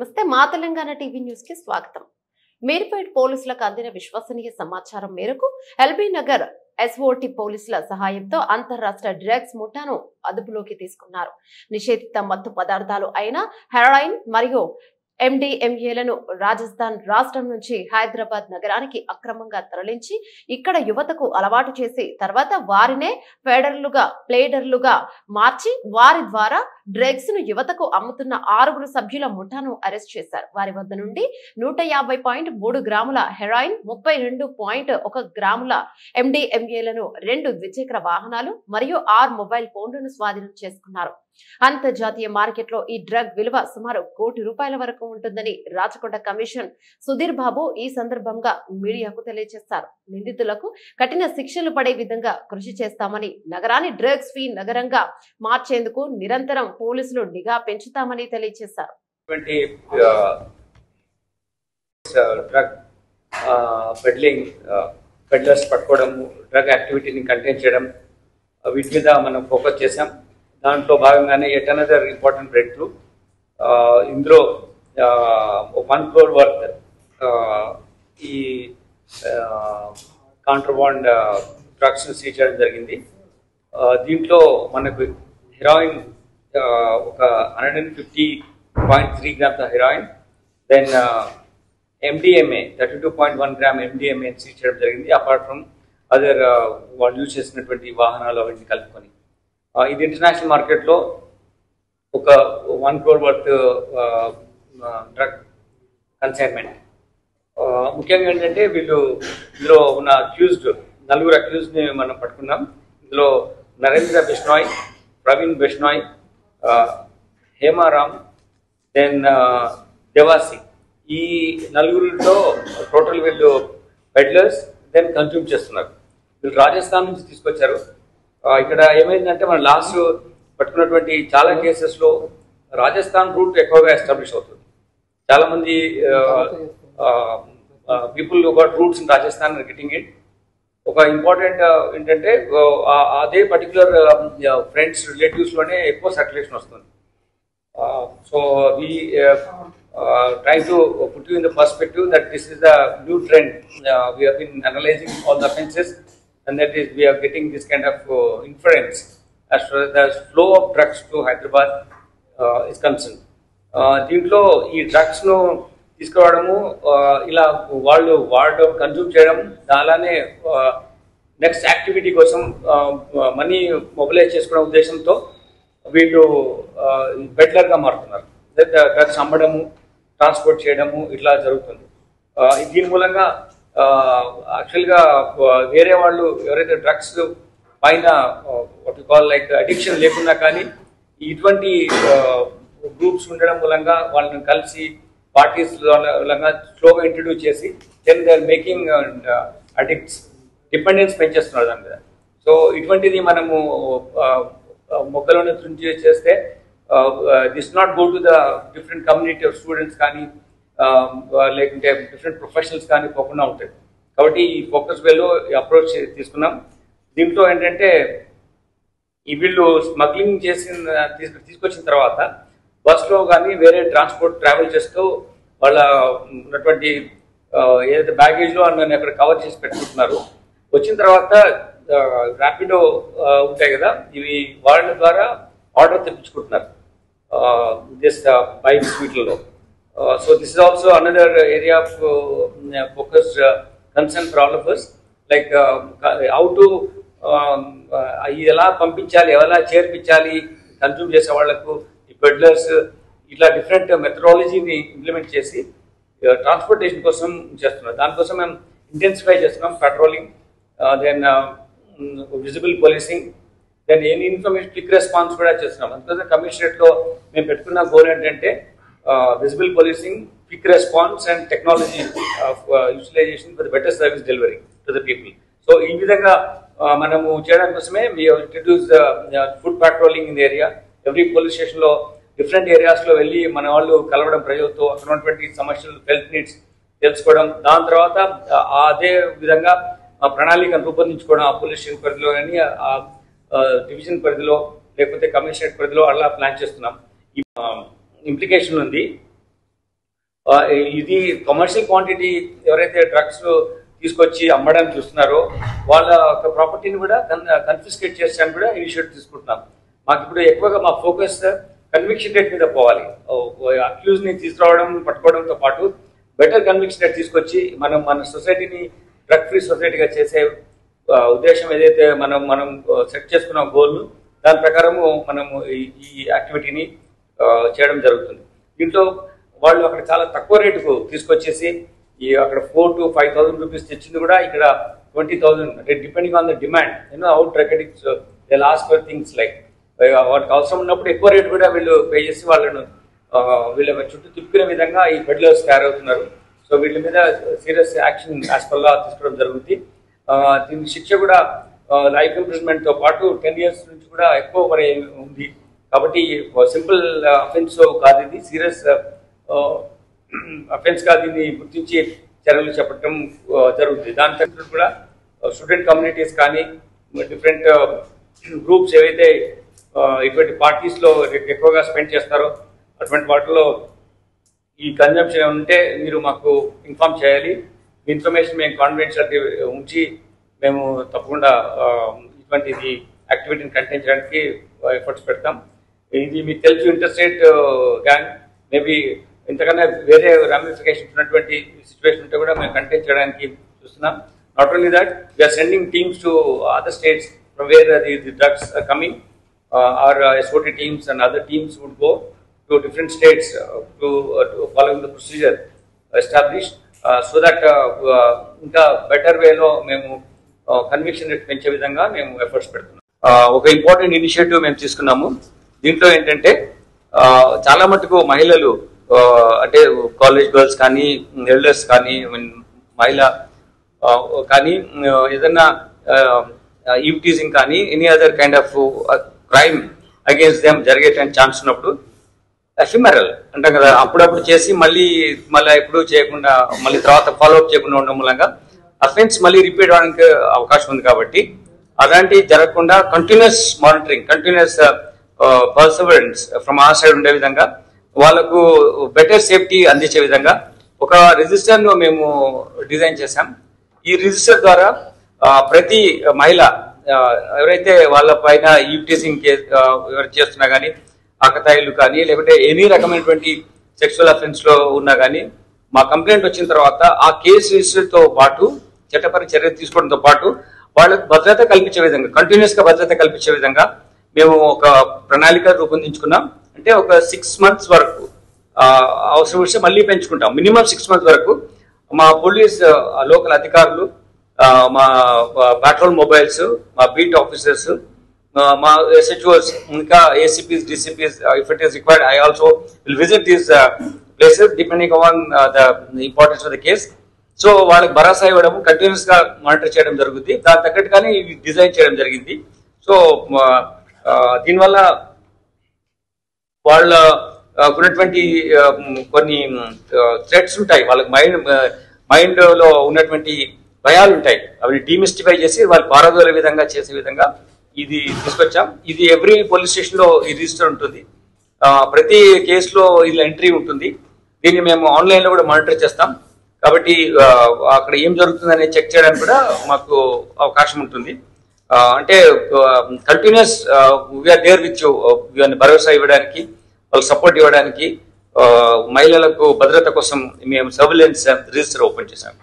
నమస్తే మా Telangana TV news కి స్వాగతం. మీర్పేట్ పోలీసులకు అందిన విశ్వసనీయ సమాచారం మేరకు ఎల్బీ నగర్ ఎస్ఓటి పోలీసుల సహాయంతో అంతర్రాష్ట్ర డ్రగ్స్ ముఠాను అదుపులోకి తీసుకున్నారు. నిషేధిత మత్తు పదార్థాలు అయిన హెరాయిన్ మరియు MDMAలను రాజస్థాన్ రాష్ట్రం నుంచి హైదరాబాద్ నగరానికి అక్రమంగా తరలించి ఇక్కడ యువతకు అలవాటు చేసి తర్వాత వారినే ప్లేడర్లుగా మార్చి వారి ద్వారా డ్రగ్స్ ను యువతకు అమ్ముతున్న 6 సభ్యుల ముఠాను అరెస్ట్ చేశారు. వారి వద్ద నుండి 150.3 గ్రాముల హెరాయిన్, 32.1 గ్రాముల MDMAలను, 2 ద్విచక్ర వాహనాలు మరియు 6 మొబైల్ ఫోన్లను స్వాధీనం చేసుకున్నారు. అంతర్జాతీయ మార్కెట్ లో ఈ డ్రగ్ విలువ సుమారు ₹1 కోటి వరకు ఉంటుందని రాచకొండ కమిషన్ సుధీర్ బాబు ఈ సందర్భంగా మీడియాకు తెలియజేశారు. నిందితులకు కఠిన శిక్షలు పడే విధంగా కృషి చేస్తామని, నగరాన్ని డ్రగ్స్ ఫ్రీ నగరంగా మార్చేందుకు నిరంతరం పోలీసులు నిఘా పెంచుతామని తెలియజేశారు. పెడ్లర్స్ పట్టుకోవడం, డ్రగ్ యాక్టివిటీని కంటైన్ చేయడం, వీటి మీద మనం ఫోకస్ చేసాం. దాంట్లో భాగంగానే at another important break through ఇందులో 1 crore వర్త్ ఈ కాంట్రబాండ్ డ్రగ్స్ సీజ్ చేయడం జరిగింది. దీంట్లో మనకు హెరాయిన్ ఒక 150.3 grams heroin, then MDMA 32.1 gram MDMA సీజ్ చేయడం జరిగింది. అపార్ట్ ఫ్రమ్ అదర్ వాళ్ళు యూజ్ చేసినటువంటి వాహనాలు అవన్నీ కలుపుకొని ఇది ఇంటర్నేషనల్ మార్కెట్లో ఒక 1 crore వర్త్ డ్రగ్ కన్సైన్మెంట్. ముఖ్యంగా ఏంటంటే ఇందులో ఉన్న నలుగురు అక్యూజ్ని మనం పట్టుకున్నాం. ఇందులో నరేంద్ర బిష్నాయ్, ప్రవీణ్ బిష్నాయ్, హేమారామ్, దెన్ దేవాసి. ఈ నలుగురితో టోటల్ వీళ్ళు పెడ్లర్స్ దెన్ కన్జ్యూమ్ చేస్తున్నారు. వీళ్ళు రాజస్థాన్ నుంచి తీసుకొచ్చారు. ఇక్కడ ఏమైందంటే మన లాస్ట్ పట్టుకున్నటువంటి చాలా కేసెస్లో రాజస్థాన్ రూట్ ఎక్కువగా ఎస్టాబ్లిష్ అవుతుంది. చాలా మంది people got roots in Rajasthan getting it. ఒక ఇంపార్టెంట్ ఏంటంటే అదే పర్టికులర్ ఫ్రెండ్స్ రిలేటివ్స్లోనే ఎక్కువ సర్క్యులేషన్ వస్తుంది. So we trying to put you in the perspective that this is the new trend. We have been analyzing all the offences, and that is we are getting this kind of inference as far as the flow of drugs to Hyderabad is concerned. దీంట్లో ఈ drugs ను తీసుకురావడము, ఇలా వాళ్ళు వాడడం, consume చేయడం, అలానే next activity కోసం money mobilise చేసుకునే ఉద్దేశంతో వీళ్ళు పెడ్లర్గా మారుతున్నారు. డ్రగ్స్ అమ్మడము, ట్రాన్స్పోర్ట్ చేయడము ఇట్లా జరుగుతుంది. దీని మూలంగా యాక్చువల్గా వేరే వాళ్ళు ఎవరైతే డ్రగ్స్ పైన వాట్ కాల్ లైక్ అడిక్షన్ లేకున్నా కానీ ఇటువంటి గ్రూప్స్ ఉండడం మూలంగా వాళ్ళని కలిసి పార్టీస్ మూలంగా స్లోగా ఇంట్రడ్యూస్ చేసి then they are making dependence పెంచేస్తున్నారు దాని మీద. సో ఇటువంటిది మనము మొక్కలను నుంచి చేస్తే this not go to the different community of students కానీ లేకుంటే డిఫరెంట్ ప్రొఫెషనల్స్ కానీ పోకుండా ఉంటాయి. కాబట్టి ఈ ఫోకస్ వేలో అప్రోచ్ తీసుకున్నాం. దీంట్లో ఏంటంటే ఈ వీళ్ళు స్మగ్లింగ్ తీసుకొచ్చిన తర్వాత బస్లో కానీ వేరే ట్రావెల్ చేస్తూ వాళ్ళ ఉన్నటువంటి ఏదైతే బ్యాగేజ్లో అన్నీ అక్కడ కవర్ చేసి పెట్టుకుంటున్నారు. వచ్చిన తర్వాత ర్యాపిడో ఉంటాయి కదా, ఇవి వాళ్ళ ద్వారా ఆర్డర్ తెప్పించుకుంటున్నారు దిస్ బైక్స్ వీటిలో. So this is also another area of focus concern for all of us, like how to ఎలా పంపించాలి, ఎలా చేర్పించాలి కన్జ్యూమ్ చేసే వాళ్లకు ఈ పెడ్లర్స్, ఇట్లా డిఫరెంట్ మెథడాలజీని ఇంప్లిమెంట్ చేసి ట్రాన్స్పోర్టేషన్ కోసం చేస్తున్నారు. దానికోసం మేము ఇంటెన్సిఫై చేస్తున్నాం patrolling, then visible policing, then any information quick response కూడా చేస్తున్నాం. అందుకోసం కమిషనరేట్లో మేము పెట్టుకున్న గోల్ ఏంటంటే visible policing, quick response and technology utilization for the better service delivery to the people. So ఈ విధంగా మనము చేయడం కోసమే we introduce foot patrolling in the area. Every police స్టేషన్లో డిఫరెంట్ ఏరియాస్లో వెళ్ళి మన వాళ్ళు కలవడం, ప్రజలతో అక్కడ ఉన్నటువంటి సమస్యలు, హెల్త్ నీడ్స్ తెలుసుకోవడం, దాని తర్వాత అదే విధంగా ప్రణాళికను రూపొందించుకోవడం. ఆ పోలీస్ స్టేషన్ పరిధిలో కానీ డివిజన్ పరిధిలో లేకపోతే కమిషనరేట్ పరిధిలో అలా ప్లాన్ చేస్తున్నాం. ఇంప్లికేషన్ ఉంది. ఇది కమర్షియల్ క్వాంటిటీ ఎవరైతే డ్రగ్స్ తీసుకొచ్చి అమ్మడానికి చూస్తున్నారో వాళ్ళ ప్రాపర్టీని కూడా కన్ఫిస్కేట్ చేసాను కూడా ఇనిషియేటివ్ తీసుకుంటున్నాం. మాకు ఇప్పుడు ఎక్కువగా మా ఫోకస్ కన్విక్షన్ రేట్ మీద పోవాలి. అక్యూజ్ ని తీసుకురావడం పట్టుకోవడంతో పాటు బెటర్ కన్విక్షన్ రేట్ తీసుకొచ్చి మన సొసైటీని డ్రగ్ ఫ్రీ సొసైటీగా చేసే ఉద్దేశం ఏదైతే మనం సెట్ చేసుకున్న గోల్ దాని ప్రకారము మనము ఈ యాక్టివిటీని చేయడం జరుగుతుంది. దీంట్లో వాళ్ళు అక్కడ చాలా తక్కువ రేటుకు తీసుకొచ్చేసి అక్కడ 4,000 to 5,000 రూపీస్ తెచ్చింది కూడా ఇక్కడ 20,000, అంటే depending on the demand. Out drug they last for things like వాటికి అవసరం ఉన్నప్పుడు ఎక్కువ రేటు కూడా వీళ్ళు పే చేసి వాళ్ళను వీళ్ళ చుట్టూ తిప్పుకునే విధంగా ఈ పెడ్లర్స్ తయారవుతున్నారు. సో వీళ్ళ మీద serious action as per law తీసుకోవడం జరుగుతుంది. దీని శిక్ష కూడా లైఫ్ ఇంప్రిజన్మెంట్ తో పాటు 10 years నుంచి కూడా ఎక్కువ మరి ఉంది. కాబట్టి సింపుల్ అఫెన్స్ కాదు, ఇది సీరియస్ అఫెన్స్ గా దీన్ని గుర్తించి చర్యలు చేపట్టడం జరుగుతుంది. దాని తగ్గట్టు కూడా స్టూడెంట్ కమ్యూనిటీస్ కానీ డిఫరెంట్ గ్రూప్స్ ఏవైతే ఇటువంటి పార్టీస్ లో ఎక్కువగా స్పెండ్ చేస్తారో అటువంటి వాటిలో ఈ కన్జంప్షన్ ఉంటే మీరు మాకు ఇన్ఫార్మ్ చేయాలి. ఇన్ఫర్మేషన్ మేము కాన్ఫిడెన్షియల్ ఉంచి మేము తప్పకుండా ఇటువంటి యాక్టివిటీని కంటైన్ చేయడానికి ఎఫర్ట్స్ పెడతాం. ఇది మీకు తెలుసు, ఇంటర్స్టేట్ గ్యాంగ్ మేబీ ఇంతకన్నా వేరే రామిఫికేషన్స్ ఉన్నటువంటి సిచ్యువేషన్ ఉంటే కూడా మేము కంటైన్ చేయడానికి చూస్తున్నాం. Not only that, we're sending teams to other states from where the drugs are coming. Our SOT teams and other teams would go to different states to following the procedure established so that ఇంకా better వేలో మేము conviction rate పెంచే విధంగా మేము efforts పెడుతున్నాం. ఒక important initiative మేము తీసుకున్నాము. దీంట్లో ఏంటంటే చాలా మటుకు మహిళలు అంటే కాలేజ్ గర్ల్స్ కానీ ఎల్డర్స్ కానీ మహిళ కానీ ఏదన్నా ఈవ్ టీజింగ్ కానీ any other kind of crime against them జరిగేటువంటి ఛాన్స్ ఉన్నప్పుడు ఎఫిమెరల్ అంటాం కదా, అప్పుడప్పుడు చేసి మళ్ళీ ఎప్పుడు చేయకుండా మళ్ళీ తర్వాత ఫాలోఅప్ చేయకుండా ఉండడం మూలంగా అఫెన్స్ మళ్ళీ రిపీట్ అవడానికి అవకాశం ఉంది. కాబట్టి అలాంటివి జరగకుండా continuous monitoring, continuous Perseverance from ఆ సైడ్ ఉండే విధంగా వాళ్ళకు బెటర్ సేఫ్టీ అందించే విధంగా ఒక రిజిస్టర్ ను మేము డిజైన్ చేశాం. ఈ రిజిస్టర్ ద్వారా ప్రతి మహిళ ఎవరైతే వాళ్ళ పైన ఈవ్టీజింగ్ కేసు ఎవరు చేస్తున్నా కానీ, ఆకతాయిలు కానీ, లేకపోతే ఎనీ రకమైనటువంటి సెక్షువల్ అఫెన్స్ లో ఉన్నా కానీ మా కంప్లైంట్ వచ్చిన తర్వాత ఆ కేసు రిజిస్టర్ తో పాటు చట్టపర చర్య తీసుకోవడంతో పాటు వాళ్ళకు భద్రత కల్పించే విధంగా, కంటిన్యూస్ గా భద్రత కల్పించే విధంగా మేము ఒక ప్రణాళిక రూపొందించుకున్నాం. అంటే ఒక 6 months వరకు అవసరం వస్తే మళ్ళీ పెంచుకుంటాం. మినిమం 6 months వరకు మా పోలీస్ లోకల్ అధికారులు, మా పెట్రోల్ మొబైల్స్, మా బీట్ ఆఫీసర్స్, మా SHOs, ఇంకా ACPs, DCPs, if it is required I also will visit these places depending on the importance of the case. So వాళ్ళకి భరోసా ఇవ్వడం, కంటిన్యూస్ గా మానిటర్ చేయడం జరుగుతుంది. దాని తగ్గట్టుగానే ఇవి డిజైన్ చేయడం జరిగింది. సో దీనివల్ల వాళ్ళ ఉన్నటువంటి కొన్ని థ్రెట్స్ ఉంటాయి, వాళ్ళకి మైండ్ లో ఉన్నటువంటి భయాలు ఉంటాయి, అవి డీమిస్టిఫై చేసి వాళ్ళు పారదోలే విధంగా చేసే విధంగా ఇది తీసుకొచ్చాం. ఇది ఎవ్రీ పోలీస్ స్టేషన్ లో ఈ రిజిస్టర్ ఉంటుంది. ప్రతి కేసులో ఇలా ఎంట్రీ ఉంటుంది. దీన్ని మేము ఆన్లైన్ లో కూడా మానిటర్ చేస్తాం. కాబట్టి అక్కడ ఏం జరుగుతుందని చెక్ చేయడానికి కూడా మాకు అవకాశం ఉంటుంది. అంటే continuous we're there with you, భరోసా ఇవ్వడానికి, వాళ్ళకి సపోర్ట్ ఇవ్వడానికి, మహిళలకు భద్రత కోసం మేము సర్వేలెన్స్ రిజిస్టర్ ఓపెన్ చేశాం.